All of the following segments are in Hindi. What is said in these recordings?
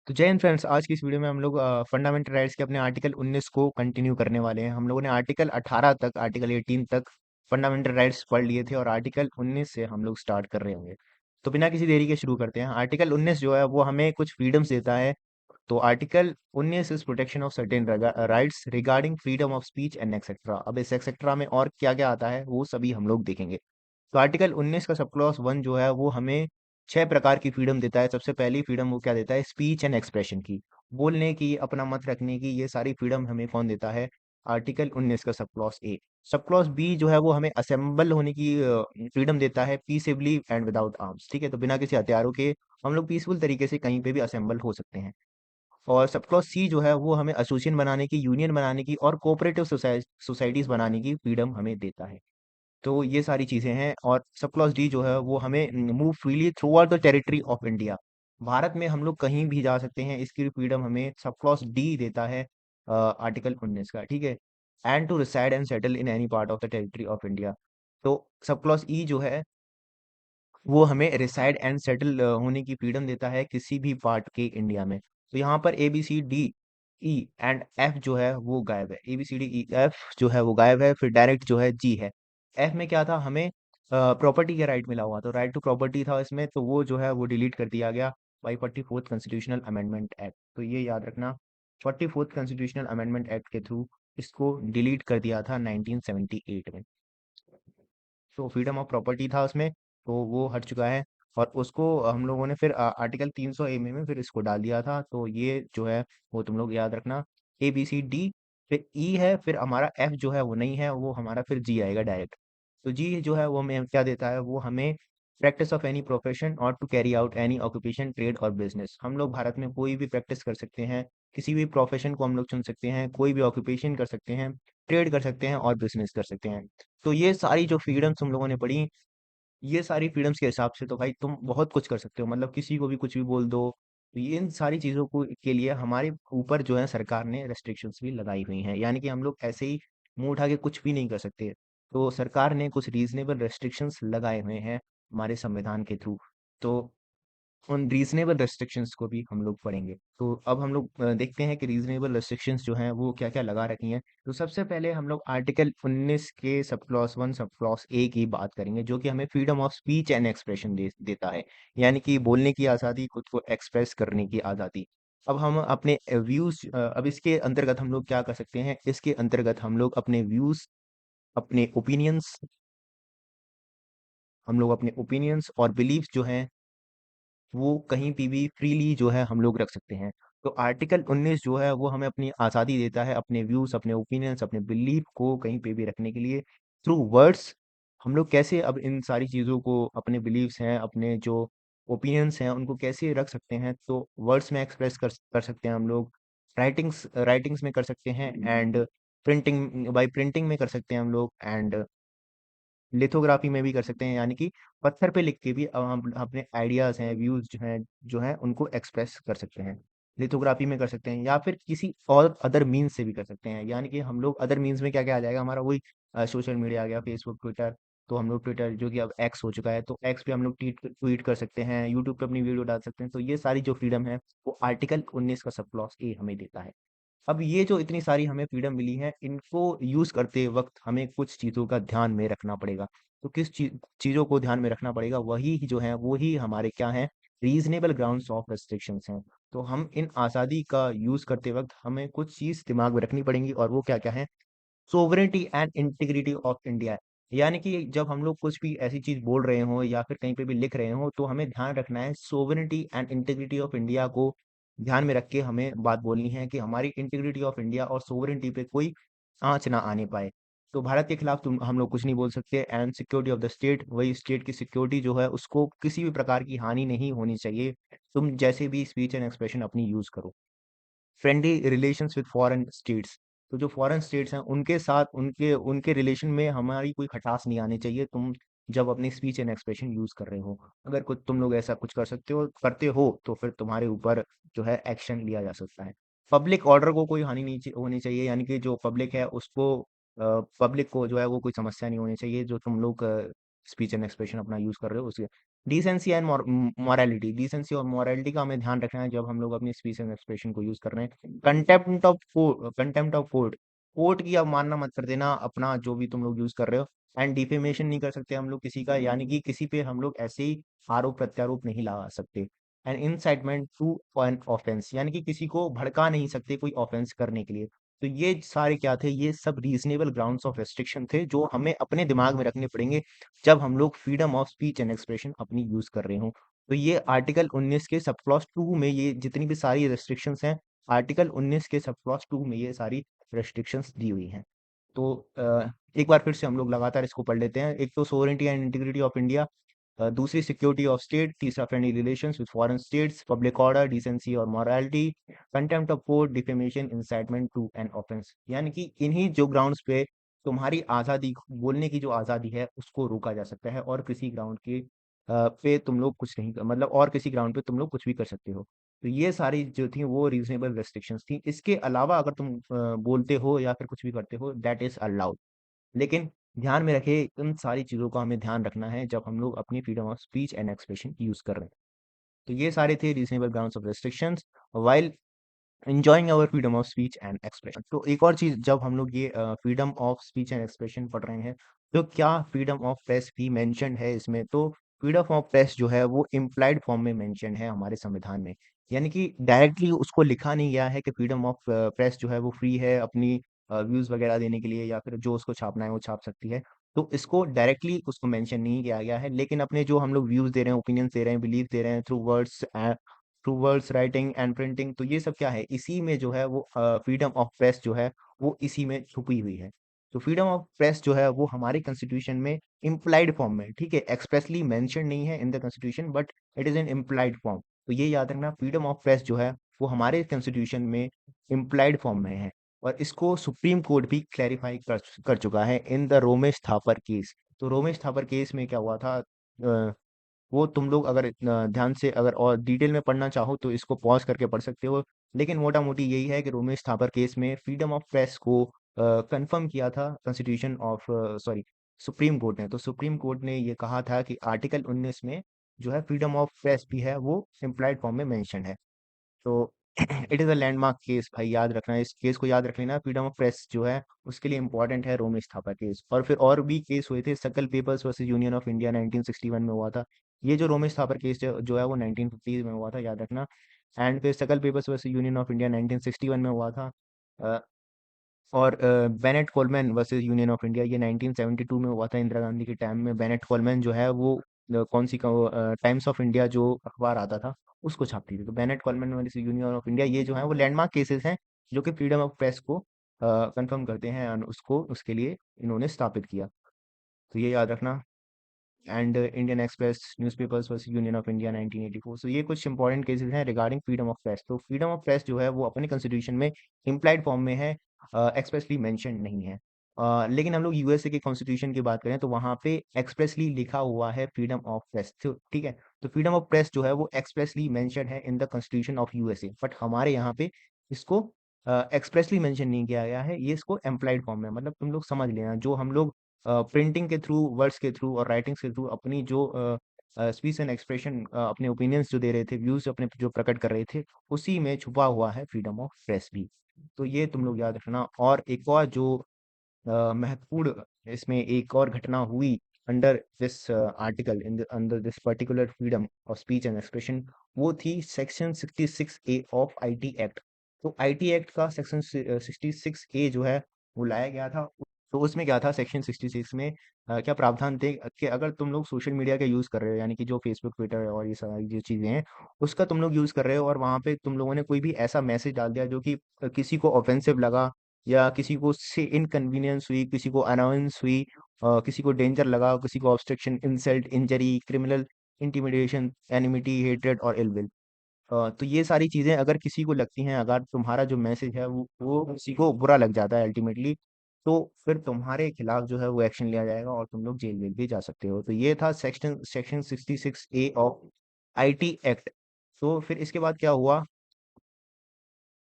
तो जय हिंद फ्रेंड्स। आज की इस वीडियो में हम लोग फंडामेंटल राइट्स के अपने आर्टिकल 19 को कंटिन्यू करने वाले हैं। हम लोगों ने आर्टिकल 18 तक, आर्टिकल 18 तक फंडामेंटल राइट्स पढ़ लिए थे और आर्टिकल 19 से हम लोग स्टार्ट कर रहे होंगे। तो बिना किसी देरी के शुरू करते हैं। आर्टिकल 19 जो है वो हमें कुछ फ्रीडम्स देता है। तो article 19 is protection of certain rights regarding freedom of speech and etcetera. अब इस एक्सेट्रा में और क्या क्या आता है वो सभी हम लोग देखेंगे। तो आर्टिकल 19 का सब क्लॉज 1 जो है वो हमें 6 प्रकार की फ्रीडम देता है। सबसे पहली फ्रीडम वो क्या देता है? स्पीच एंड एक्सप्रेशन की, बोलने की, अपना मत रखने की। ये सारी फ्रीडम हमें कौन देता है? आर्टिकल 19 का सब क्लॉज ए। सब क्लॉज बी जो है वो हमें असेंबल होने की फ्रीडम देता है, पीसफुली एंड विदाउट आर्म्स। ठीक है, तो बिना किसी हथियारों के हम लोग पीसफुल तरीके से कहीं पे भी असेंबल हो सकते हैं। और सब क्लॉज सी जो है वो हमें एसोसिएशन बनाने की, यूनियन बनाने की और कोऑपरेटिव सोसाइटीज बनाने की फ्रीडम हमें देता है। तो ये सारी चीज़ें हैं। और सब क्लॉज़ डी जो है वो हमें move freely through out the territory of India. Bharat में हम लोग कहीं भी जा सकते हैं, इसकी फ्रीडम हमें सब क्लॉज़ डी देता है आर्टिकल 19 का। ठीक है, and to reside and settle in any part of the territory of India. तो सब क्लॉज़ ई जो है वो हमें रिसाइड एंड सेटल होने की फ्रीडम देता है किसी भी पार्ट के इंडिया में। तो यहाँ पर A B C D E and F जो है वो गायब है। A B C D E F जो है वो गायब है। फिर डायरेक्ट जो है जी है। एफ में क्या था? हमें प्रॉपर्टी का राइट मिला हुआ, तो राइट टू प्रॉपर्टी था इसमें, तो वो जो है वो डिलीट कर दिया गया by 44th constitutional amendment act. तो ये याद रखना, 44th कॉन्स्टिट्यूशनल अमेंडमेंट एक्ट के थ्रू इसको डिलीट कर दिया था 1978 में। तो फ्रीडम ऑफ प्रॉपर्टी था उसमें, तो वो हट चुका है। और उसको हम लोगों ने फिर आर्टिकल 300 ए में फिर इसको डाल दिया था। तो ये जो है वो तुम लोग याद रखना। ए बी सी डी, फिर ई है, फिर हमारा एफ जो है वो नहीं है, वो हमारा फिर जी आएगा डायरेक्ट। तो जी जो है वो हमें क्या देता है? वो हमें प्रैक्टिस ऑफ एनी प्रोफेशन और to carry out any occupation, trade और बिजनेस। हम लोग भारत में कोई भी प्रैक्टिस कर सकते हैं, किसी भी प्रोफेशन को हम लोग चुन सकते हैं, कोई भी ऑक्यूपेशन कर सकते हैं, ट्रेड कर सकते हैं और बिजनेस कर सकते हैं। तो ये सारी जो फ्रीडम्स तुम लोगों ने पढ़ी, ये सारी फ्रीडम्स के हिसाब से तो भाई तुम बहुत कुछ कर सकते हो, मतलब किसी को भी कुछ भी बोल दो। तो ये इन सारी चीज़ों को के लिए हमारे ऊपर जो है सरकार ने रेस्ट्रिक्शंस भी लगाई हुई हैं, यानी कि हम लोग ऐसे ही मुंह उठा के कुछ भी नहीं कर सकते। तो सरकार ने कुछ रीजनेबल रेस्ट्रिक्शंस लगाए हुए हैं हमारे संविधान के थ्रू। तो उन रीजनेबल रेस्ट्रिक्शंस को भी हम लोग पढ़ेंगे। तो अब हम लोग देखते हैं कि रीजनेबल रेस्ट्रिक्शंस जो हैं वो क्या क्या लगा रखी हैं। तो सबसे पहले हम लोग आर्टिकल 19 के सब क्लॉज 1 सब क्लॉज ए की बात करेंगे, जो कि हमें freedom of speech and expression देता है, यानी कि बोलने की आज़ादी, खुद को एक्सप्रेस करने की आज़ादी। अब हम अपने व्यूज, अब इसके अंतर्गत हम लोग क्या कर सकते हैं? इसके अंतर्गत हम लोग अपने व्यूज, अपने ओपिनियंस, हम लोग अपने ओपिनियंस और बिलीफ्स जो हैं वो कहीं पे भी फ्रीली जो है हम लोग रख सकते हैं। तो आर्टिकल 19 जो है वो हमें अपनी आज़ादी देता है, अपने व्यूज़, अपने ओपिनियंस, अपने बिलीफ को कहीं पे भी रखने के लिए थ्रू वर्ड्स। हम लोग कैसे अब इन सारी चीज़ों को, अपने बिलीफ्स हैं, अपने जो ओपिनियंस हैं, उनको कैसे रख सकते हैं? तो वर्ड्स में एक्सप्रेस कर सकते हैं हम लोग, राइटिंग्स राइटिंग्स में कर सकते हैं, एंड प्रिंटिंग, बाय प्रिंटिंग में कर सकते हैं हम लोग, एंड लिथोग्राफी में भी कर सकते हैं, यानी कि पत्थर पे लिख के भी हम अपने आइडियाज़ हैं, व्यूज़ जो हैं उनको एक्सप्रेस कर सकते हैं। लिथोग्राफी में कर सकते हैं या फिर किसी और अदर मीन्स से भी कर सकते हैं, यानी कि हम लोग अदर मीन्स में क्या-क्या आ जाएगा हमारा? वही सोशल मीडिया आ गया, फेसबुक, ट्विटर। तो हम लोग ट्विटर जो कि अब एक्स हो चुका है, तो एक्स पे हम लोग ट्वीट कर सकते हैं, यूट्यूब पे अपनी वीडियो डाल सकते हैं। तो ये सारी जो फ्रीडम है वो आर्टिकल 19 का सब क्लॉज़ ए हमें देता है। अब ये जो इतनी सारी हमें फ्रीडम मिली है, इनको यूज़ करते वक़्त हमें कुछ चीज़ों का ध्यान में रखना पड़ेगा। तो किस चीज़ों को ध्यान में रखना पड़ेगा? वही जो है, वो ही हमारे क्या हैं? रीज़नेबल ग्राउंड्स ऑफ रिस्ट्रिक्शंस हैं। तो हम इन आज़ादी का यूज़ करते वक़्त हमें कुछ चीज़ दिमाग में रखनी पड़ेंगी, और वो क्या-क्या हैं? Sovereignty and integrity of India. यानी कि जब हम लोग कुछ भी ऐसी चीज़ बोल रहे हों या फिर कहीं पे भी लिख रहे हों, तो हमें ध्यान रखना है sovereignty and integrity of India को ध्यान में रख के हमें बात बोलनी है, कि हमारी इंटीग्रिटी ऑफ इंडिया और सोवरेनिटी पे कोई आँच ना आने पाए। तो भारत के खिलाफ तुम हम लोग कुछ नहीं बोल सकते, and security of the state, वही स्टेट की सिक्योरिटी जो है उसको किसी भी प्रकार की हानि नहीं होनी चाहिए। तुम जैसे भी स्पीच एंड एक्सप्रेशन अपनी यूज़ करो। Friendly relations with foreign states, तो जो फॉरेन स्टेट्स हैं उनके साथ, उनके उनके रिलेशन में हमारी कोई खटास नहीं आनी चाहिए, तुम जब अपनी स्पीच एंड एक्सप्रेशन यूज कर रहे हो। अगर कुछ तुम लोग ऐसा कुछ कर सकते हो, करते हो, तो फिर तुम्हारे ऊपर जो है एक्शन लिया जा सकता है। पब्लिक ऑर्डर को कोई हानि नहीं होनी चाहिए, यानी कि जो पब्लिक है उसको, पब्लिक को जो है वो कोई समस्या नहीं होनी चाहिए, जो तुम लोग स्पीच एंड एक्सप्रेशन अपना यूज कर रहे हो उसके। डिसेंसी एंड मॉरालिटी, डिसेंसी और मॉरालिटी का हमें ध्यान रखना है जब हम लोग अपनी स्पीच एंड एक्सप्रेशन को यूज कर रहे हैं। कंटेम्प्ट ऑफ कोर्ट, कोर्ट की अवमानना मत कर देना अपना जो भी तुम लोग यूज कर रहे हो। एंड डिफेमेशन नहीं कर सकते हम लोग किसी का, यानी कि किसी पे हम लोग ऐसे ही आरोप प्रत्यारोप नहीं लगा सकते। And incitement to an offence, यानी कि किसी को भड़का नहीं सकते कोई ऑफेंस करने के लिए। तो ये सारे क्या थे, ये सब रीजनेबल ग्राउंड्स ऑफ रेस्ट्रिक्शन थे जो हमें अपने दिमाग में रखने पड़ेंगे जब हम लोग freedom of speech and expression अपनी यूज कर रहे हो। तो ये आर्टिकल 19 के सब क्लॉज 2 में ये जितनी भी सारी रेस्ट्रिक्शंस हैं, आर्टिकल 19 के सब क्लॉज 2 में ये सारी रेस्ट्रिक्शंस दी हुई हैं। तो एक बार फिर से हम लोग लगातार इसको पढ़ लेते हैं। एक तो sovereignty and integrity of India, दूसरी सिक्योरिटी ऑफ स्टेट, तीसरा friendly relations with foreign states, public order, decency और morality, contempt of court, defamation, incitement to an offence. यानी कि इन्हीं जो ग्राउंड्स पे तुम्हारी आज़ादी, बोलने की जो आज़ादी है उसको रोका जा सकता है, और किसी ग्राउंड के पे तुम लोग कुछ नहीं मतलब और किसी ग्राउंड पे तुम लोग कुछ भी कर सकते हो। तो ये सारी जो थी वो रीजनेबल रेस्ट्रिक्शंस थी। इसके अलावा अगर तुम बोलते हो या फिर कुछ भी करते हो, दैट इज अलाउड। लेकिन ध्यान में रखे, इन सारी चीज़ों का हमें ध्यान रखना है जब हम लोग अपनी freedom of speech and expression use कर रहे हैं। तो ये सारे थे reasonable grounds of restrictions while enjoying our freedom of speech and expression. तो एक और चीज, जब हम लोग ये freedom of speech and expression पढ़ रहे हैं, तो क्या फ्रीडम ऑफ प्रेस भी मेंशन है इसमें? तो फ्रीडम ऑफ प्रेस जो है वो इम्प्लाइड फॉर्म में मेंशन है हमारे संविधान में। यानी कि डायरेक्टली उसको लिखा नहीं गया है कि फ्रीडम ऑफ प्रेस जो है वो फ्री है अपनी व्यूज वगैरह देने के लिए, या फिर जो उसको छापना है वो छाप सकती है। तो इसको डायरेक्टली उसको मेंशन नहीं किया गया है, लेकिन अपने जो हम लोग व्यूज दे रहे हैं, ओपिनियंस दे रहे हैं, बिलीफ दे रहे हैं through words, writing and printing, तो ये सब क्या है, इसी में जो है वो फ्रीडम ऑफ प्रेस जो है वो इसी में छुपी हुई है। तो फ्रीडम ऑफ प्रेस जो है वो हमारे कॉन्स्टिट्यूशन में इम्प्लाइड फॉर्म में, ठीक है, एक्सप्रेसली मेंशन नहीं है in the constitution, but it is in implied form. तो ये याद रखना, फ्रीडम ऑफ प्रेस जो है वो हमारे कॉन्स्टिट्यूशन में इम्प्लाइड फॉर्म में है। और इसको सुप्रीम कोर्ट भी क्लैरिफाई कर चुका है in the Romesh Thapar case. तो रोमेश थापर केस में क्या हुआ था, वो तुम लोग अगर इतना ध्यान से अगर और डिटेल में पढ़ना चाहो तो इसको पॉज करके पढ़ सकते हो। लेकिन मोटा मोटी यही है कि रोमेश थापर केस में फ्रीडम ऑफ प्रेस को कंफर्म किया था constitution of sorry supreme court ने। तो सुप्रीम कोर्ट ने ये कहा था कि आर्टिकल 19 में जो है फ्रीडम ऑफ प्रेस भी है वो इम्प्लाइड फॉर्म में मेंशन है। तो it is a landmark case, भाई याद रखना है, इस केस को याद रख लेना। फ्रीडम ऑफ प्रेस जो है उसके लिए इंपॉर्टेंट है रोमेश थापा केस। और फिर और भी केस हुए थे, सकल papers versus union of India 1961 में हुआ था। ये जो रोमेश थापर केस जो है वो 1950 में हुआ था, याद रखना। एंड फिर सकल papers versus union of India 1961 में हुआ था। अ, और Bennett Coleman versus union of India ये 1972 में हुआ था, इंदिरा गांधी के टाइम में। बेनेट कोलमैन जो है वो कौन सी टाइम्स ऑफ इंडिया जो अखबार आता था उसको छापती थी। तो Bennett Coleman versus union of India ये जो है वो लैंडमार्क केसेस हैं जो कि फ्रीडम ऑफ प्रेस को कंफर्म करते हैं, और उसको उसके लिए इन्होंने स्थापित किया। तो ये याद रखना। And Indian express newspapers versus union of India 1984। सो ये कुछ इंपॉर्टेंट केसेस हैं रिगार्डिंग फ्रीडम ऑफ प्रेस। तो फ्रीडम ऑफ प्रेस जो है वो अपने कॉन्स्टिट्यूशन में इम्प्लाइड फॉर्म में है, एक्सप्रेसली मेंशन नहीं है। लेकिन हम लोग यूएसए के कॉन्स्टिट्यूशन की बात करें तो वहाँ पे एक्सप्रेसली लिखा हुआ है फ्रीडम ऑफ प्रेस, तो ठीक है। तो फ्रीडम ऑफ प्रेस जो है वो एक्सप्रेसली मेंशन है in the constitution of USA, but हमारे यहाँ पे इसको एक्सप्रेसली मेंशन नहीं किया गया है, ये इसको एम्प्लाइड फॉर्म में, मतलब तुम लोग समझ लेना, जो हम लोग प्रिंटिंग के थ्रू, वर्ड्स के थ्रू और राइटिंग्स के थ्रू अपनी जो स्पीच एंड एक्सप्रेशन, अपने ओपिनियंस जो दे रहे थे, व्यूज अपने जो प्रकट कर रहे थे, उसी में छुपा हुआ है फ्रीडम ऑफ प्रेस भी। तो ये तुम लोग याद रखना। और एक और जो महत्वपूर्ण इसमें एक और घटना हुई under this article, in under this particular freedom of speech and expression, वो थी section 66A of IT act. तो आईटी एक्ट का सेक्शन 66A जो है वो लाया गया था। तो उसमें क्या था, सेक्शन 66 में क्या प्रावधान थे कि अगर तुम लोग सोशल मीडिया का यूज कर रहे हो, यानी कि जो फेसबुक, ट्विटर और ये सारी जो चीजें हैं उसका तुम लोग यूज कर रहे हो, और वहां पे तुम लोगों ने कोई भी ऐसा मैसेज डाल दिया जो कि किसी को ऑफेंसिव लगा, या किसी को उससे इनकन्वीनियंस हुई, किसी को अनाउंस हुई, किसी को डेंजर लगा, किसी को obstruction, insult, injury, criminal, intimidation, enmity, hatred और इल विल, तो ये सारी चीजें अगर किसी को लगती हैं, अगर तुम्हारा जो मैसेज है वो किसी को बुरा लग जाता है अल्टीमेटली, तो फिर तुम्हारे खिलाफ जो है वो एक्शन लिया जाएगा और तुम लोग जेल वेल भी जा सकते हो। तो ये था section 66A of IT act. तो फिर इसके बाद क्या हुआ,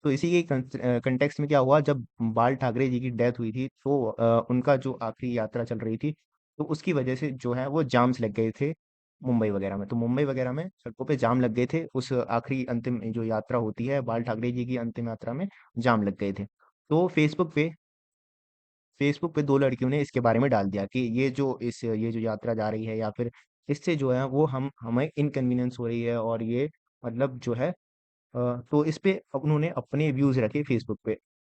तो इसी के कंटेक्स्ट में क्या हुआ, जब बाल ठाकरे जी की डेथ हुई थी, तो उनका जो आखिरी यात्रा चल रही थी, तो उसकी वजह से जो है वो जाम्स लग गए थे मुंबई वगैरह में। तो मुंबई वगैरह में सड़कों पे जाम लग गए थे, उस आखिरी अंतिम जो यात्रा होती है बाल ठाकरे जी की अंतिम यात्रा में जाम लग गए थे। तो फेसबुक पे दो लड़कियों ने इसके बारे में डाल दिया कि ये जो यात्रा जा रही है, या फिर इससे जो है वो हमें इनकन्वीनियंस हो रही है, और ये मतलब जो है तो इस पे अब उन्होंने अपने व्यूज रखे फेसबुक पे।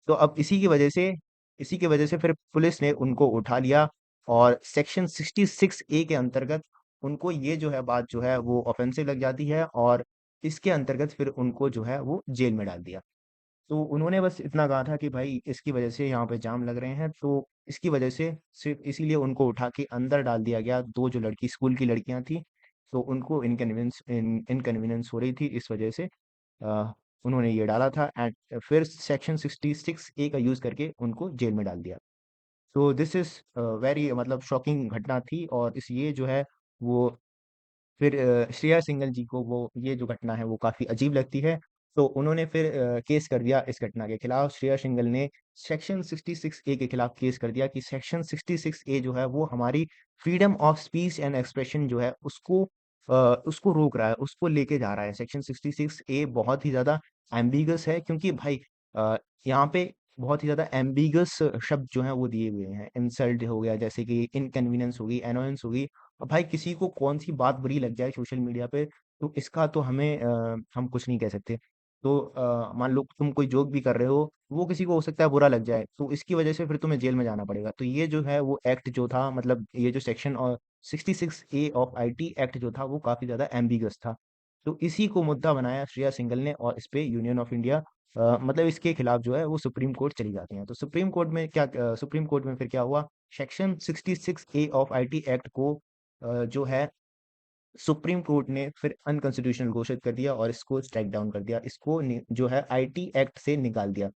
तो अब इसी की वजह से फिर पुलिस ने उनको उठा लिया, और सेक्शन 66 ए के अंतर्गत उनको ये जो है बात जो है वो ऑफेंसिव लग जाती है, और इसके अंतर्गत फिर उनको जो है वो जेल में डाल दिया। तो उन्होंने बस इतना कहा था कि भाई इसकी वजह से यहाँ पे जाम लग रहे हैं, तो इसकी वजह से सिर्फ इसीलिए उनको उठा के अंदर डाल दिया गया। दो जो लड़की स्कूल की लड़कियां थी, तो उनको इनकन्वीनियंस हो रही थी, इस वजह से अ, उन्होंने ये डाला था, एंड फिर सेक्शन 66 ए का यूज करके उनको जेल में डाल दिया। तो दिस इज वेरी मतलब शॉकिंग घटना थी, और इस ये जो है वो फिर श्रेया सिंघल जी को वो ये जो घटना है वो काफ़ी अजीब लगती है। तो उन्होंने फिर केस कर दिया इस घटना के खिलाफ। श्रेया सिंघल ने सेक्शन 66 ए के खिलाफ केस कर दिया कि सेक्शन 66 ए जो है वो हमारी freedom of speech and expression जो है उसको रोक रहा है, उसको लेके जा रहा है। सेक्शन 66 ए बहुत ही ज़्यादा एम्बिगस है, क्योंकि भाई अ, यहाँ पे बहुत ही ज़्यादा एम्बिगस शब्द जो हैं वो दिए हुए हैं। इंसल्ट हो गया, जैसे कि इनकन्वीनियंस होगी, एनोयंस होगी। अब भाई किसी को कौन सी बात बुरी लग जाए सोशल मीडिया पे, तो इसका तो हम कुछ नहीं कह सकते। तो मान लो तुम कोई जोक भी कर रहे हो, वो किसी को हो सकता है बुरा लग जाए, तो इसकी वजह से फिर तुम्हें जेल में जाना पड़ेगा। तो ये जो है वो एक्ट जो था, मतलब ये जो सेक्शन और 66 ए ऑफ आईटी एक्ट जो था वो काफी ज्यादा एम्बिगस था। तो इसी को मुद्दा बनाया श्रेया सिंघल ने, और इस पे यूनियन ऑफ इंडिया मतलब इसके खिलाफ जो है वो सुप्रीम कोर्ट चली जाती हैं। तो सुप्रीम कोर्ट में फिर क्या हुआ, section 66 A of IT act को जो है सुप्रीम कोर्ट ने फिर अनकंस्टिट्यूशनल घोषित कर दिया, और इसको स्ट्राइक डाउन कर दिया, इसको जो है आईटी एक्ट से निकाल दिया।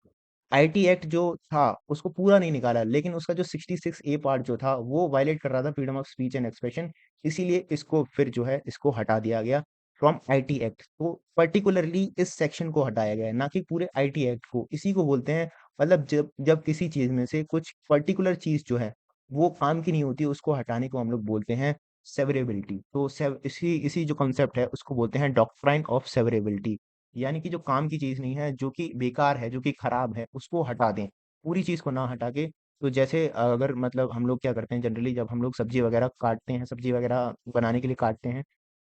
आईटी एक्ट जो था उसको पूरा नहीं निकाला, लेकिन उसका जो 66 ए पार्ट जो था वो वायलेट कर रहा था freedom of speech and expression, इसीलिए इसको फिर जो है इसको हटा दिया गया फ्रॉम आईटी एक्ट। तो पर्टिकुलरली इस सेक्शन को हटाया गया है, ना कि पूरे आईटी एक्ट को। इसी को बोलते हैं, मतलब जब जब किसी चीज में से कुछ पर्टिकुलर चीज जो है वो काम की नहीं होती, उसको हटाने को हम लोग बोलते हैं सेवरेबिलिटी। तो इसी इसी जो कॉन्सेप्ट है उसको बोलते हैं डॉक्ट्राइन ऑफ सेवरेबिलिटी। यानी कि जो काम की चीज नहीं है, जो कि बेकार है, जो कि खराब है, उसको हटा दें, पूरी चीज को ना हटा के। तो जैसे अगर मतलब हम लोग क्या करते हैं जनरली, जब हम लोग सब्जी वगैरह काटते हैं, सब्जी वगैरह बनाने के लिए काटते हैं,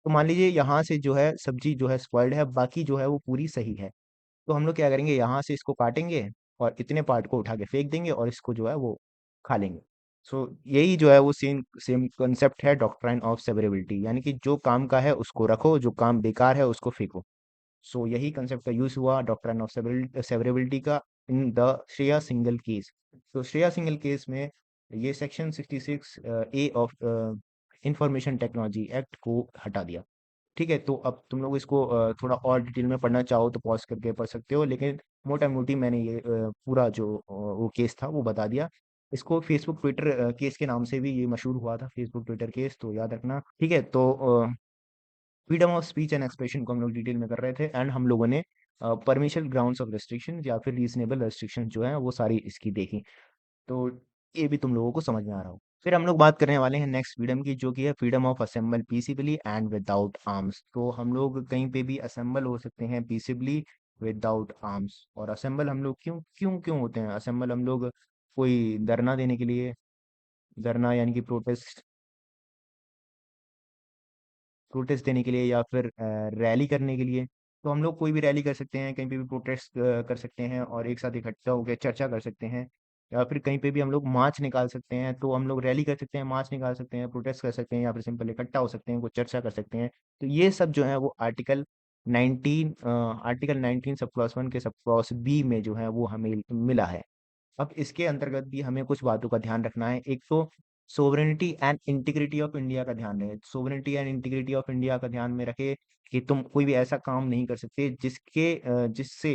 तो मान लीजिए यहाँ से जो है सब्जी जो है स्पॉइल्ड है, बाकी जो है वो पूरी सही है। तो हम लोग क्या करेंगे, यहाँ से इसको काटेंगे और इतने पार्ट को उठा के फेंक देंगे, और इसको जो है वो खा लेंगे। सो यही जो है वो सेम सेम कंसेप्ट है डॉक्ट्राइन ऑफ सेवरेबिलिटी, यानी कि जो काम का है उसको रखो, जो काम बेकार है उसको फेंको। सो यही कंसेप्ट का यूज हुआ डॉक्ट्राइन ऑफ सेवरेबिलिटी का in the Shreya single case. तो श्रेया सिंगल केस में ये section 66 A of information technology act को हटा दिया। ठीक है, तो अब तुम लोग इसको थोड़ा और डिटेल में पढ़ना चाहो तो पॉज करके पढ़ सकते हो, लेकिन मोटा मोटी मैंने ये पूरा जो वो केस था वो बता दिया। इसको फेसबुक ट्विटर केस के नाम से भी ये मशहूर हुआ था, फेसबुक ट्विटर केस, तो याद रखना। ठीक है, तो freedom of speech and expression को हम लोग डिटेल में कर रहे थे, एंड हम लोगों ने परमिशन ग्राउंड्स ऑफ रेस्ट्रिक्शन या फिर रीजनेबल रेस्ट्रिक्शन जो है वो सारी इसकी देखी। तो ये भी तुम लोगों को समझ में आ रहा हो। फिर हम लोग बात करने वाले हैं नेक्स्ट फ्रीडम की, जो कि है freedom of assemble peaceably and without arms. तो हम लोग कहीं पे भी असेंबल हो सकते हैं पीसीबली विदाउट आर्म्स। और असेंबल हम लोग क्यों क्यों क्यों होते हैं असेंबल, हम लोग कोई धरना देने के लिए, धरना यानी कि प्रोटेस्ट, प्रोटेस्ट देने के लिए, या फिर रैली करने के लिए। तो हम लोग कोई भी रैली कर सकते हैं, कहीं पे भी प्रोटेस्ट कर सकते हैं, और एक साथ इकट्ठा होकर चर्चा कर सकते हैं। या फिर कहीं पे भी हम लोग मार्च निकाल सकते हैं, तो हम लोग रैली कर सकते हैं, मार्च निकाल सकते हैं, प्रोटेस्ट कर सकते हैं, या फिर सिंपल इकट्ठा हो सकते हैं, कुछ चर्चा कर सकते हैं। तो ये सब जो है वो आर्टिकल 19 सब क्लॉज 1 के सब क्लॉज बी में जो है वो हमें मिला है। अब इसके अंतर्गत भी हमें कुछ बातों का ध्यान रखना है। एक तो sovereignty and integrity of India का ध्यान रहे, sovereignty and integrity of India का ध्यान में रखे कि तुम कोई भी ऐसा काम नहीं कर सकते जिससे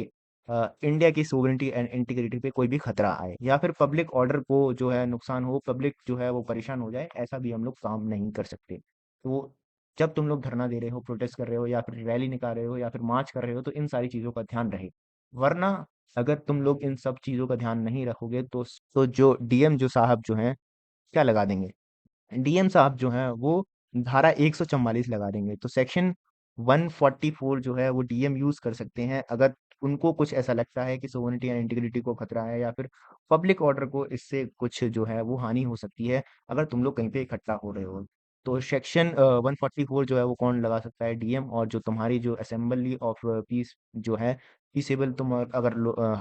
इंडिया की सोवरेनिटी एंड इंटीग्रिटी पे कोई भी खतरा आए, या फिर पब्लिक ऑर्डर को जो है नुकसान हो, पब्लिक जो है वो परेशान हो जाए, ऐसा भी हम लोग काम नहीं कर सकते। तो जब तुम लोग धरना दे रहे हो, प्रोटेस्ट कर रहे हो, या फिर रैली निकाल रहे हो, या फिर मार्च कर रहे हो, तो इन सारी चीजों का ध्यान रहे। वरना अगर तुम लोग इन सब चीज़ों का ध्यान नहीं रखोगे, तो जो डीएम जो साहब जो हैं क्या लगा देंगे, डीएम साहब जो हैं वो धारा 144 लगा देंगे। तो सेक्शन 144 जो है वो डीएम यूज कर सकते हैं अगर उनको कुछ ऐसा लगता है कि सोवरेनिटी एंड इंटीग्रिटी को खतरा है या फिर पब्लिक ऑर्डर को इससे कुछ जो है वो हानि हो सकती है अगर तुम लोग कहीं पे इकट्ठा हो रहे हो। तो सेक्शन 144 जो है वो कौन लगा सकता है? डीएम। और जो तुम्हारी जो असेंबली ऑफ पीस जो है, पीसेबल तुम अगर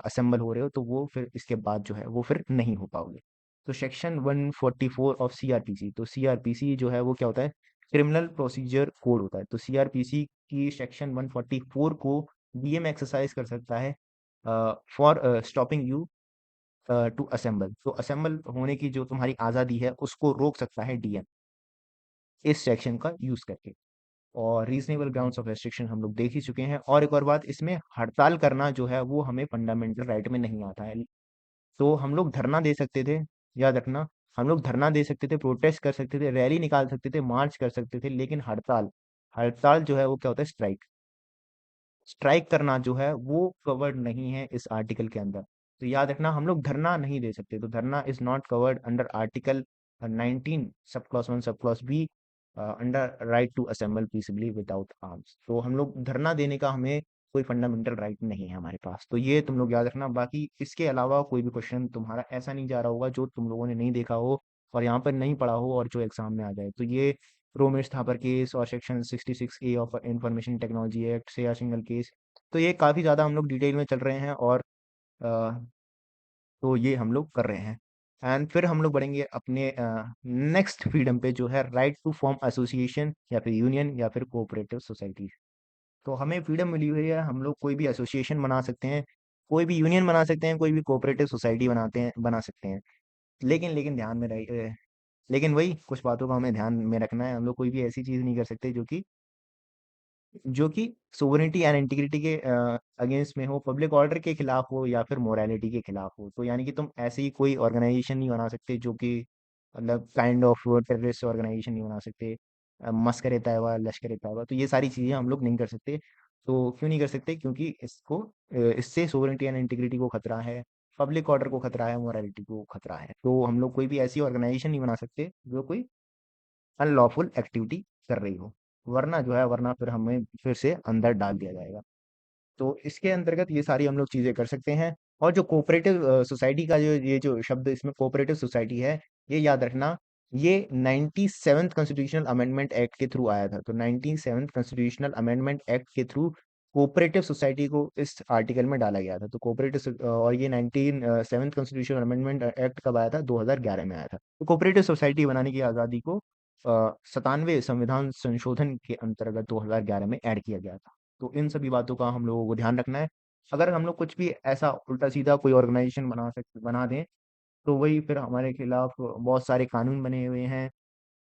असेंबल हो रहे हो तो वो फिर इसके बाद जो है वो फिर नहीं हो पाओगे। तो सेक्शन 144 ऑफ सीआरपीसी, तो सीआरपीसी जो है वो क्या होता है? क्रिमिनल प्रोसीजर कोड होता है। तो सीआरपीसी की सेक्शन 144 को डीएम एक्सरसाइज कर सकता है for stopping you to assemble. तो असेंबल होने की जो तुम्हारी आज़ादी है उसको रोक सकता है डीएम इस सेक्शन का यूज करके। और रीजनेबल ग्राउंड्स ऑफ रेस्ट्रिक्शन हम लोग देख ही चुके हैं। और एक और बात, इसमें हड़ताल करना जो है वो हमें फंडामेंटल राइट में नहीं आता है। तो हम लोग धरना दे सकते थे, याद रखना, हम लोग धरना दे सकते थे, प्रोटेस्ट कर सकते थे, रैली निकाल सकते थे, मार्च कर सकते थे, लेकिन हड़ताल, हड़ताल जो है वो क्या होता है? स्ट्राइक। स्ट्राइक करना जो है वो कवर्ड नहीं है इस आर्टिकल के अंदर। तो याद रखना, हम लोग धरना नहीं दे सकते। तो dharna is not covered under article 19 sub clause 1 sub clause B under right to assemble peacefully without arms. तो हम लोग धरना देने का हमें कोई फंडामेंटल राइट नहीं है हमारे पास। तो ये तुम लोग याद रखना। बाकी इसके अलावा कोई भी क्वेश्चन तुम्हारा ऐसा नहीं जा रहा होगा जो तुम लोगों ने नहीं देखा हो और यहाँ पर नहीं पढ़ा हो और जो एग्जाम में आ जाए। तो ये रोमेश थापर केस और section 66A of information technology act से या सिंगल केस, तो ये काफ़ी ज़्यादा हम लोग डिटेल में चल रहे हैं। और अ, तो ये हम लोग कर रहे हैं। एंड फिर हम लोग बढ़ेंगे अपने नेक्स्ट फ्रीडम पे, जो है राइट टू फॉर्म एसोसिएशन या फिर यूनियन या फिर कोऑपरेटिव सोसाइटी। तो हमें फ्रीडम मिली हुई है, हम लोग कोई भी एसोसिएशन बना सकते हैं, कोई भी यूनियन बना सकते हैं, कोई भी कोऑपरेटिव सोसाइटी बना सकते हैं। लेकिन ध्यान में रही, लेकिन वही कुछ बातों का हमें ध्यान में रखना है। हम लोग कोई भी ऐसी चीज़ नहीं कर सकते जो कि सोवरेनिटी एंड इंटीग्रिटी के अगेंस्ट में हो, पब्लिक ऑर्डर के खिलाफ हो या फिर मोरालिटी के खिलाफ हो। तो यानी कि तुम ऐसे ही कोई ऑर्गेनाइजेशन नहीं बना सकते जो कि मतलब काइंड ऑफ टेररिस्ट ऑर्गेनाइजेशन नहीं बना सकते, मस्कर तैयबा, लश्कर तैयबा। तो ये सारी चीज़ें हम लोग नहीं कर सकते। तो क्यों नहीं कर सकते? क्योंकि इससे सोवरेनिटी एंड इंटीग्रिटी को खतरा है, पब्लिक ऑर्डर को खतरा है, मोरालिटी को खतरा है। तो हम लोग कोई भी ऐसी ऑर्गेनाइजेशन नहीं बना सकते जो कोई अनलॉफुल एक्टिविटी कर रही हो, वरना फिर हमें फिर से अंदर डाल दिया जाएगा। तो इसके अंतर्गत ये सारी हम लोग चीज़ें कर सकते हैं। और जो कोऑपरेटिव सोसाइटी का जो ये जो शब्द इसमें कोऑपरेटिव सोसाइटी है, ये याद रखना, ये 97th कॉन्स्टिट्यूशनल अमेंडमेंट एक्ट के थ्रू आया था। तो 97th कॉन्स्टिट्यूशनल अमेंडमेंट एक्ट के थ्रू कोऑपरेटिव सोसाइटी को इस आर्टिकल में डाला गया था। तो और ये 97th कॉन्स्टिट्यूशनल अमेंडमेंट एक्ट कब आया था? 2011 में आया था। तो कोऑपरेटिव सोसाइटी बनाने की आज़ादी को 97वें संविधान संशोधन के अंतर्गत 2011 में ऐड किया गया था। तो इन सभी बातों का हम लोगों को ध्यान रखना है। अगर हम लोग कुछ भी ऐसा उल्टा सीधा कोई ऑर्गेनाइजेशन बना दें, तो वही फिर हमारे खिलाफ बहुत सारे कानून बने हुए हैं।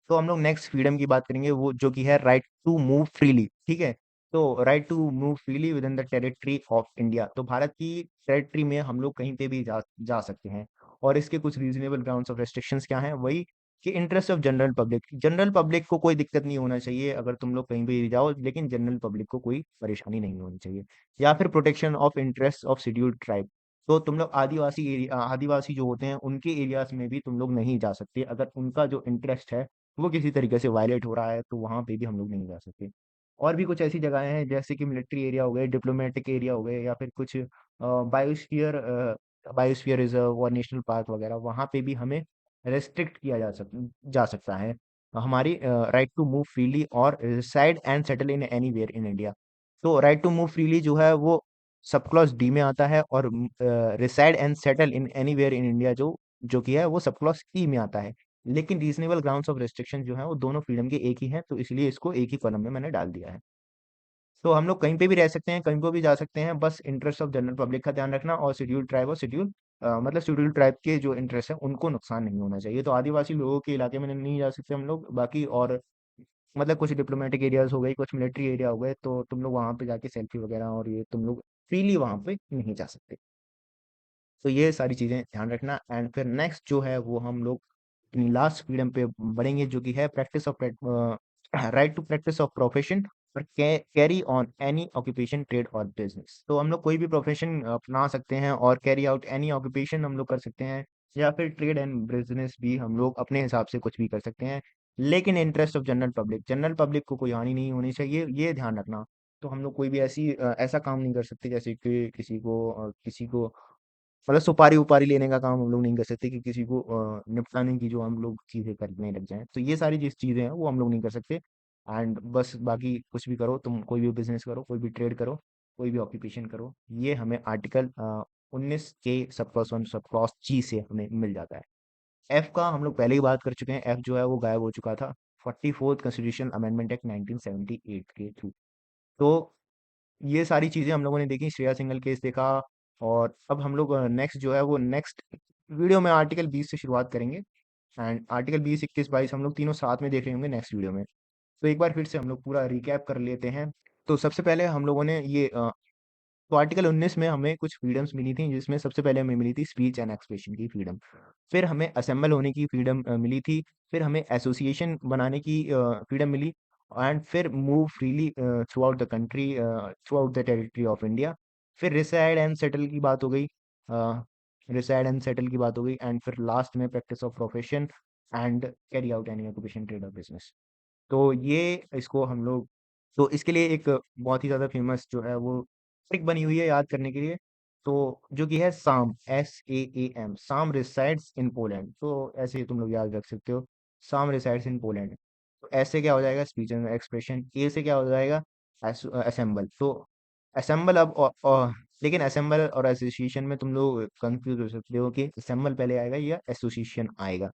तो हम लोग नेक्स्ट फ्रीडम की बात करेंगे, वो जो कि है राइट टू मूव फ्रीली। ठीक है? तो right to move freely within the territory of India. तो भारत की टेरिटरी में हम लोग कहीं पे भी जा सकते हैं। और इसके कुछ रीजनेबल ग्राउंड्स ऑफ रेस्ट्रिक्शंस क्या हैं? वही कि इंटरेस्ट ऑफ जनरल पब्लिक को कोई दिक्कत नहीं होना चाहिए अगर तुम लोग कहीं भी जाओ, लेकिन जनरल पब्लिक को कोई परेशानी नहीं होनी चाहिए। या फिर protection of interest of scheduled tribe. तो तुम लोग आदिवासी जो होते हैं उनके एरियाज में भी तुम लोग नहीं जा सकते अगर उनका जो इंटरेस्ट है वो किसी तरीके से वायलेट हो रहा है, तो वहाँ पे भी हम लोग नहीं जा सकते। और भी कुछ ऐसी जगहें हैं जैसे कि मिलिट्री एरिया हो गए, डिप्लोमेटिक एरिया हो गए, या फिर कुछ बायोस्फीयर रिजर्व और नेशनल पार्क वगैरह, वहाँ पे भी हमें रेस्ट्रिक्ट किया जा सकता है हमारी राइट टू मूव फ्रीली और reside and settle in anywhere in India. तो राइट टू मूव फ्रीली जो है वो सब क्लॉज डी में आता है, और reside and settle in anywhere in India जो कि है वो सब क्लॉज ई में आता है। लेकिन रीजनेबल ग्राउंड्स ऑफ रेस्ट्रिक्शन जो है वो दोनों फ्रीडम के एक ही हैं, तो इसलिए इसको एक ही कॉलम में मैंने डाल दिया है। तो हम लोग कहीं पे भी रह सकते हैं, कहीं को भी जा सकते हैं, बस इंटरेस्ट ऑफ जनरल पब्लिक का ध्यान रखना, और शेड्यूल ट्राइब और शेड्यूल ट्राइब के जो इंटरेस्ट है उनको नुकसान नहीं होना चाहिए। तो आदिवासी लोगों के इलाके में नहीं जा सकते हम लोग। बाकी और मतलब कुछ डिप्लोमेटिक एरियाज हो गई, कुछ मिलिट्री एरिया हो गए, तो तुम लोग वहां पे जाके सेल्फी वगैरह और ये तुम लोग फ्रीली वहां पे नहीं जा सकते। तो ये सारी चीजें ध्यान रखना। एंड फिर नेक्स्ट जो है वो हम लोग अपनी लास्ट फ्रीडम पे बढ़ेंगे, जो कि है practice of right to practice of profession और carry on any occupation trade और बिजनेस। तो हम लोग कोई भी प्रोफेशन अपना सकते हैं और कैरी आउट एनी ऑक्यूपेशन हम लोग कर सकते हैं, या फिर ट्रेड एंड बिजनेस भी हम लोग अपने हिसाब से कुछ भी कर सकते हैं। लेकिन इंटरेस्ट ऑफ जनरल पब्लिक को कोई हानि नहीं होनी चाहिए, ये ध्यान रखना। तो हम लोग कोई भी ऐसा काम नहीं कर सकते, जैसे कि किसी को मतलब सुपारी उपारी लेने का काम हम लोग नहीं कर सकते, कि किसी को निपटाने की जो हम लोग चीजें करने लग जाएं। तो ये सारी जिस चीजें हैं वो हम लोग नहीं कर सकते। एंड बस बाकी कुछ भी करो, तुम कोई भी बिजनेस करो, कोई भी ट्रेड करो, कोई भी ऑक्यूपेशन करो, ये हमें आर्टिकल 19 के सब क्लॉज 1 सब क्लॉज जी से हमें मिल जाता है। एफ का हम लोग पहले ही बात कर चुके हैं, एफ जो है वो गायब हो चुका था 44th कॉन्स्टिट्यूशन अमेंडमेंट एक्ट 1978 के थ्रू। तो ये सारी चीजें हम लोगों ने देखी, श्रेया सिंगल केस देखा। और अब हम लोग नेक्स्ट जो है वो नेक्स्ट वीडियो में आर्टिकल 20 से शुरुआत करेंगे। एंड आर्टिकल 20, 21, 22 हम लोग तीनों साथ में देख रहे होंगे नेक्स्ट वीडियो में। तो एक बार फिर से हम लोग पूरा रिकैप कर लेते हैं। तो सबसे पहले हम लोगों ने तो आर्टिकल 19 में हमें कुछ फ्रीडम्स मिली थी, जिसमें सबसे पहले हमें मिली थी स्पीच एंड एक्सप्रेशन की फ्रीडम। फिर हमें असेंबल होने की फ्रीडम मिली थी। फिर हमें एसोसिएशन बनाने की फ्रीडम मिली। एंड फिर move freely through out the country, through out the territory of India. फिर रिसाइड एंड सेटल की बात हो गई, रिसाइड एंड सेटल की बात हो गई। एंड फिर लास्ट में practice of profession and carry out any occupation trade और बिजनेस। तो ये इसको हम लोग, तो इसके लिए एक बहुत ही ज़्यादा फेमस जो है वो ट्रिक बनी हुई है याद करने के लिए। तो जो कि है साम, SAAM, साम रिसाइड्स इन पोलैंड। तो ऐसे ही तुम लोग याद रख सकते हो, साम रिसाइड्स इन पोलैंड। तो ऐसे क्या हो जाएगा स्पीच एंड एक्सप्रेशन, ए से क्या हो जाएगा असेंबल। तो असेंबल लेकिन असेंबल और एसोसिएशन में तुम लोग कंफ्यूज हो सकते हो कि असेंबल पहले आएगा या एसोसिएशन आएगा।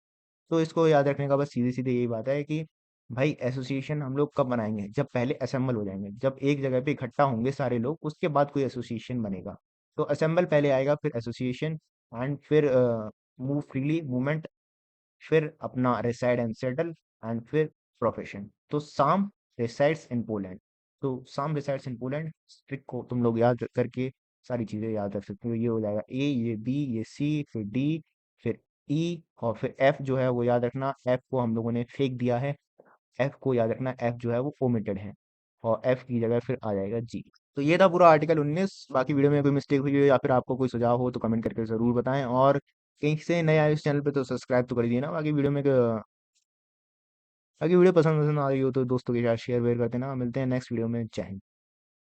तो इसको याद रखने का बस सीधी सीधी यही बात है कि भाई एसोसिएशन हम लोग कब बनाएंगे, जब पहले असेंबल हो जाएंगे, जब एक जगह पे इकट्ठा होंगे सारे लोग, उसके बाद कोई एसोसिएशन बनेगा। तो असेंबल पहले आएगा, फिर एसोसिएशन, एंड फिर मूव फ्रीली मूवमेंट, फिर अपना रिसाइड एंड सेटल, एंड फिर प्रोफेशन। तो साम रिसाइड्स इन पोलैंड। तो साम रिसाइड्स इन पोलैंड ट्रिक को तुम लोग याद करके सारी चीजें याद रख सकते हो। ये हो जाएगा ए, ये बी, ये सी, फिर डी, फिर ई, और फिर एफ जो है वो याद रखना, एफ को हम लोगों ने फेंक दिया है। एफ को याद रखना, एफ जो है वो ओमिटेड है, और एफ की जगह फिर आ जाएगा जी। तो ये था पूरा आर्टिकल 19। बाकी वीडियो में कोई मिस्टेक हुई हो या फिर आपको कोई सुझाव हो तो कमेंट करके जरूर बताएं। और कहीं से नए आए इस चैनल पे तो सब्सक्राइब तो कर दिए ना। बाकी वीडियो पसंद पसंद आ रही हो तो दोस्तों के साथ शेयर वेयर करते ना। मिलते हैं नेक्स्ट वीडियो में। जय हिंद।